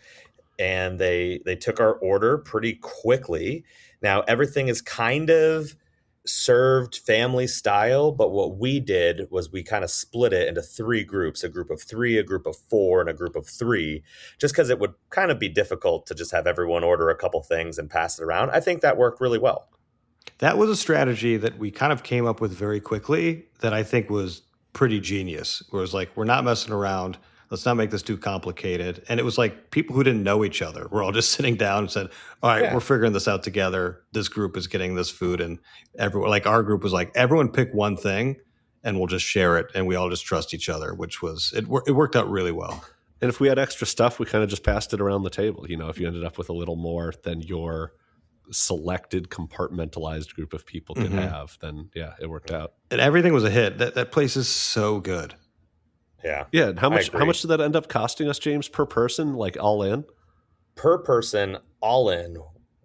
and they took our order pretty quickly. Now everything is kind of served family style, but what we did was we kind of split it into 3 groups, a group of 3, a group of 4, and a group of 3, just because it would kind of be difficult to just have everyone order a couple things and pass it around. I think that worked really well. That was a strategy that we kind of came up with very quickly that I think was pretty genius. Where it was like, we're not messing around. Let's not make this too complicated. And it was like people who didn't know each other were all just sitting down and said, all right, we're figuring this out together. This group is getting this food. And everyone, like our group was like, everyone pick one thing and we'll just share it. And we all just trust each other, which was, it worked out really well. And if we had extra stuff, we kind of just passed it around the table. You know, if you ended up with a little more than your selected compartmentalized group of people could have, then yeah, it worked out. And everything was a hit. That place is so good. Yeah. Yeah. And how much did that end up costing us, James, per person, like all in? Per person, all in,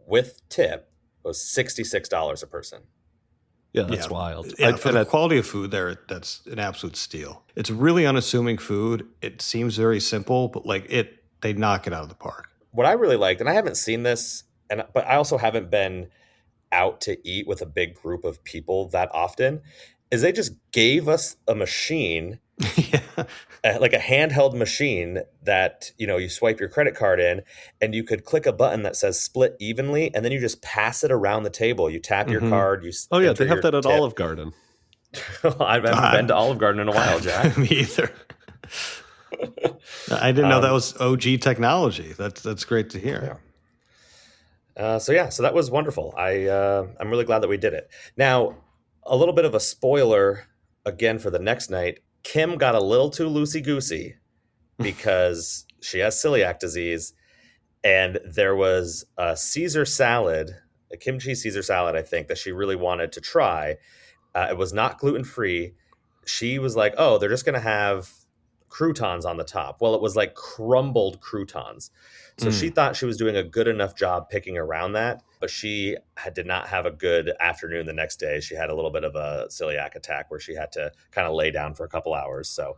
with tip, was $66 a person. Yeah, that's wild. Yeah, for the quality of food there, that's an absolute steal. It's really unassuming food. It seems very simple, but like they knock it out of the park. What I really liked, and I haven't seen this, but I also haven't been out to eat with a big group of people that often, is they just gave us a machine, like a handheld machine that, you know, you swipe your credit card in and you could click a button that says split evenly, and then you just pass it around the table. You tap your card. Oh yeah, they have that at Olive Garden. I haven't been to Olive Garden in a while, Jack. Me either. I didn't know that was OG technology. That's great to hear. Yeah. So that was wonderful. I'm really glad that we did it. Now, a little bit of a spoiler again for the next night. Kim got a little too loosey-goosey because she has celiac disease, and there was a Caesar salad, a kimchi Caesar salad, I think, that she really wanted to try. It was not gluten-free. She was like, oh, they're just going to have croutons on the top. Well, it was like crumbled croutons. So she thought she was doing a good enough job picking around that, but she did not have a good afternoon the next day. She had a little bit of a celiac attack where she had to kind of lay down for a couple hours. So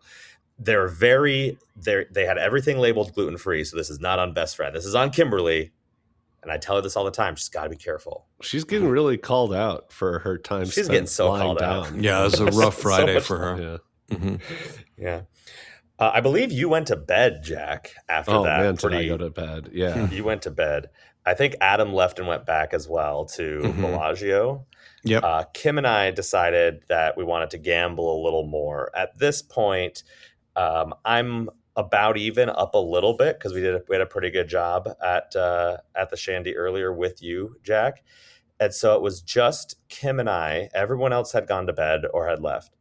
they had everything labeled gluten-free. So this is not on Best Friend. This is on Kimberly. And I tell her this all the time. She's got to be careful. She's getting really called out for her time. She's getting so called out. Yeah, it was a rough Friday for her. Yeah. Yeah. I believe you went to bed, Jack, after that. Oh, man, did I go to bed. Yeah. You went to bed. I think Adam left and went back as well to Bellagio. Yep. Kim and I decided that we wanted to gamble a little more. At this point, I'm about even, up a little bit, because we had a pretty good job at the Shandy earlier with you, Jack. And so it was just Kim and I. Everyone else had gone to bed or had left.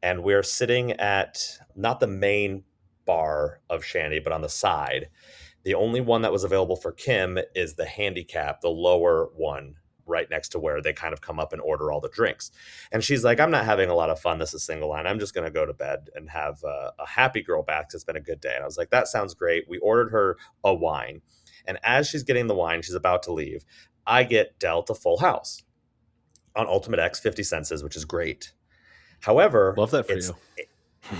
And we're sitting at not the main bar of Shandy, but on the side. The only one that was available for Kim is the handicap, the lower one, right next to where they kind of come up and order all the drinks. And she's like, I'm not having a lot of fun. This is single line. I'm just going to go to bed and have a happy girl bath. It's been a good day. And I was like, that sounds great. We ordered her a wine. And as she's getting the wine, she's about to leave, I get dealt a full house on Ultimate X 50 senses, which is great. However, love that for it's you.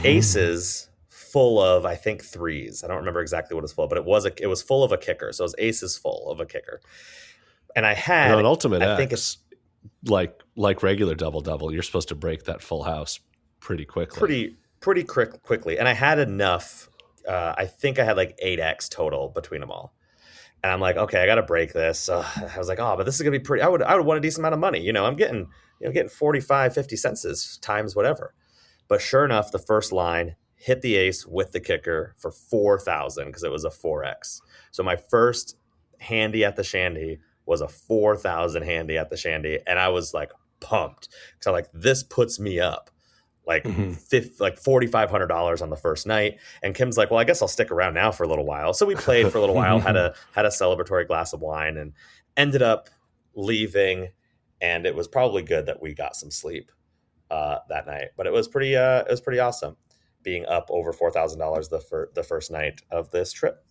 Aces full of, I think, threes. I don't remember exactly what it's full of, but it was full of a kicker. So it was aces full of a kicker. And I had an Ultimate X, think it's like regular double, you're supposed to break that full house pretty quickly. Pretty quickly. And I had enough. I think I had like 8X total between them all. And I'm like, okay, I got to break this. I was like, oh, but this is going to be pretty. I would want a decent amount of money. You know, I'm getting 45, 50 cents times whatever. But sure enough, the first line hit the ace with the kicker for 4,000 because it was a 4X. So my first handy at the Shandy was a 4,000 handy at the Shandy. And I was like pumped because I'm like, this puts me up like $4,500 on the first night. And Kim's like, well, I guess I'll stick around now for a little while. So we played for a little while, had a celebratory glass of wine, and ended up leaving. And it was probably good that we got some sleep that night. But it was pretty awesome being up over $4,000 the first night of this trip.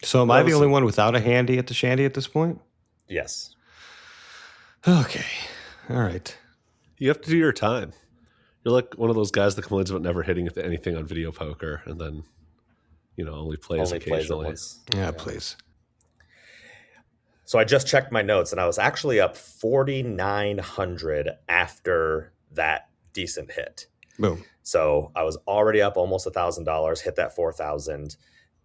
So am I the only one without a handy at the Shandy at this point? Yes. Okay. All right. You have to do your time. You're like one of those guys that complains about never hitting anything on video poker and then, only plays occasionally. Yeah, please. So I just checked my notes and I was actually up 4,900 after that decent hit. Boom. So I was already up almost $1,000, hit that 4,000.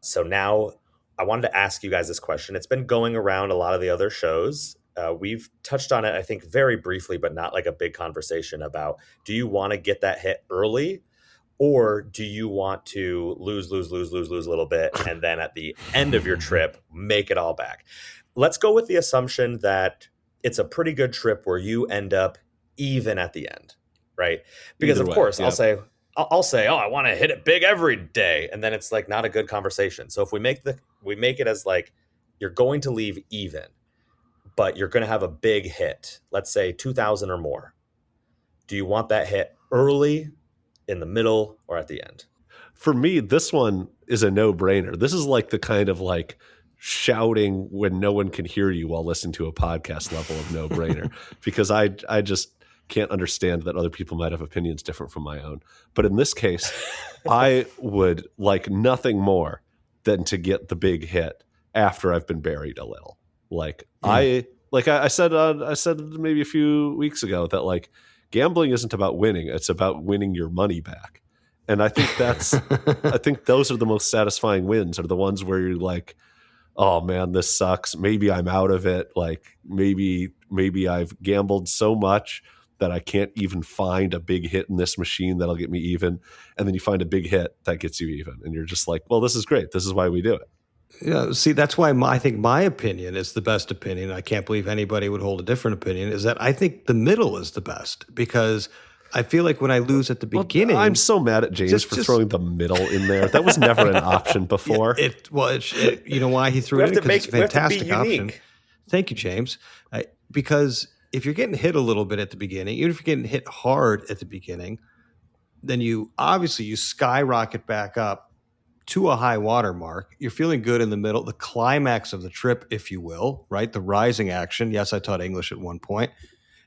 So now I wanted to ask you guys this question. It's been going around a lot of the other shows. We've touched on it, I think, very briefly, but not like a big conversation about, do you want to get that hit early? Or do you want to lose a little bit, and then at the end of your trip, make it all back? Let's go with the assumption that it's a pretty good trip where you end up even at the end, right? Because Either of way, course, yeah. I'll say, oh, I want to hit it big every day, and then it's like not a good conversation. So if we make it as like you're going to leave even, but you're going to have a big hit, let's say 2,000 or more. Do you want that hit early, in the middle, or at the end? For me, this one is a no-brainer. This is like the kind of like shouting when no one can hear you while listening to a podcast level of no-brainer, because I just can't understand that other people might have opinions different from my own. But in this case, I would like nothing more than to get the big hit after I've been buried a little. Like I said maybe a few weeks ago that like gambling isn't about winning; it's about winning your money back. And I think I think those are the most satisfying wins, are the ones where you're like, oh man, this sucks. Maybe I'm out of it. Like maybe I've gambled so much that I can't even find a big hit in this machine that'll get me even. And then you find a big hit that gets you even. And you're just like, well, this is great. This is why we do it. Yeah, see, that's why I think my opinion is the best opinion. I can't believe anybody would hold a different opinion, is that I think the middle is the best, because I feel like when I lose at the beginning, I'm so mad at James for throwing the middle in there. That was never an option before. You know why he threw it in? Because it's a fantastic option. Thank you, James. Because if you're getting hit a little bit at the beginning, even if you're getting hit hard at the beginning, then you skyrocket back up to a high water mark. You're feeling good in the middle, the climax of the trip, if you will, right? The rising action. Yes, I taught English at one point.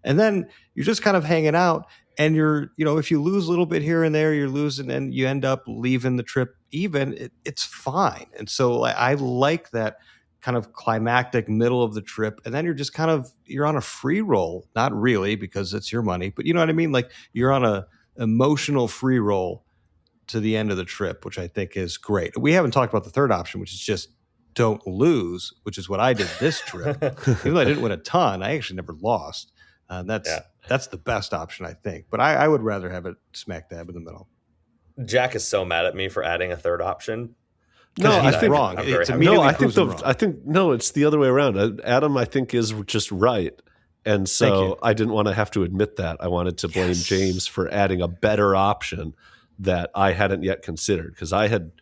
And then you're just kind of hanging out, and if you lose a little bit here and there, you're losing, and you end up leaving the trip even, it's fine. And so I like that kind of climactic middle of the trip. And then you're on a free roll, not really because it's your money, but you know what I mean? Like you're on a emotional free roll to the end of the trip, which I think is great. We haven't talked about the third option, which is just don't lose, which is what I did this trip. Even though I didn't win a ton, I actually never lost. That's the best option, I think. But I would rather have it smack dab in the middle. Jack is so mad at me for adding a third option. No, I think wrong. It's it's the other way around. Adam, I think, is just right. And so I didn't want to have to admit that. I wanted to blame James for adding a better option that I hadn't yet considered, because I had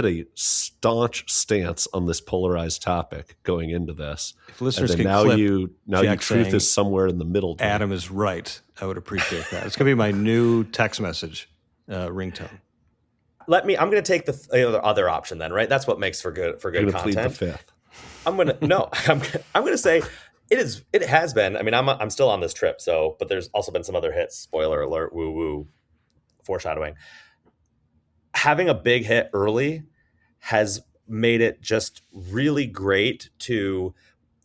a staunch stance on this polarized topic going into this. If listeners can now clip you truth is somewhere in the middle. Adam is right. I would appreciate that. It's going to be my new text message ringtone. I'm going to take the other option then, right? That's what makes for good content. Plead the fifth. I'm going to say it has been. I mean, I'm still on this trip, but there's also been some other hits. Spoiler alert, woo woo, foreshadowing. Having a big hit early has made it just really great to,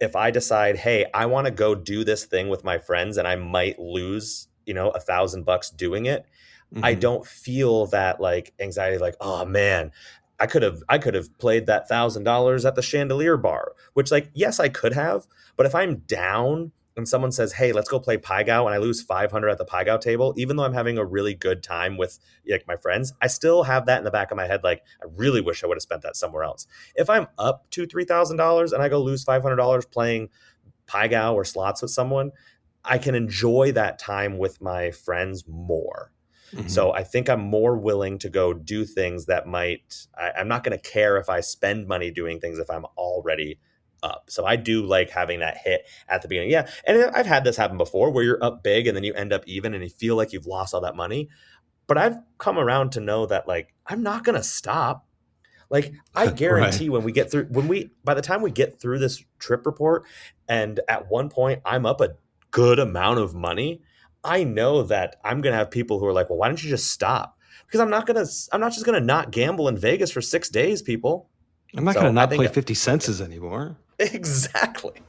if I decide, hey, I want to go do this thing with my friends and I might lose, $1,000 doing it. Mm-hmm. I don't feel that like anxiety, like, oh man, I could have played that $1,000 at the Chandelier Bar, which like, yes, I could have, but if I'm down and someone says, hey, let's go play Pai Gow, and I lose 500 at the Pai Gow table, even though I'm having a really good time with like my friends, I still have that in the back of my head. Like, I really wish I would have spent that somewhere else. If I'm up to $3,000 and I go lose $500 playing Pai Gow or slots with someone, I can enjoy that time with my friends more. Mm-hmm. So I think I'm more willing to go do things that I'm not going to care if I spend money doing things if I'm already up. So I do like having that hit at the beginning. Yeah. And I've had this happen before where you're up big and then you end up even and you feel like you've lost all that money. But I've come around to know that like, I'm not going to stop. Like I guarantee right. By the time we get through this trip report and at one point I'm up a good amount of money, I know that I'm going to have people who are like, well, why don't you just stop? Because I'm not just going to not gamble in Vegas for 6 days, people. I'm not going to not play 50 cents anymore. Exactly.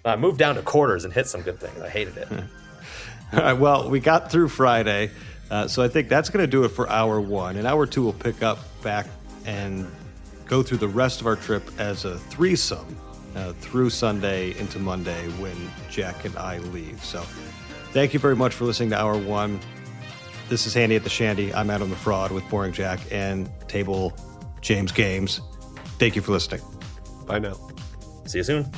I moved down to quarters and hit some good things. I hated it. All right, well, we got through Friday, so I think that's going to do it for hour one. And hour two, we'll pick up back and go through the rest of our trip as a threesome through Sunday into Monday when Jack and I leave. So thank you very much for listening to hour one. This is Handy at the Shandy. I'm Adam the Fraud with Boring Jack and Table James Games. Thank you for listening. Bye now. See you soon.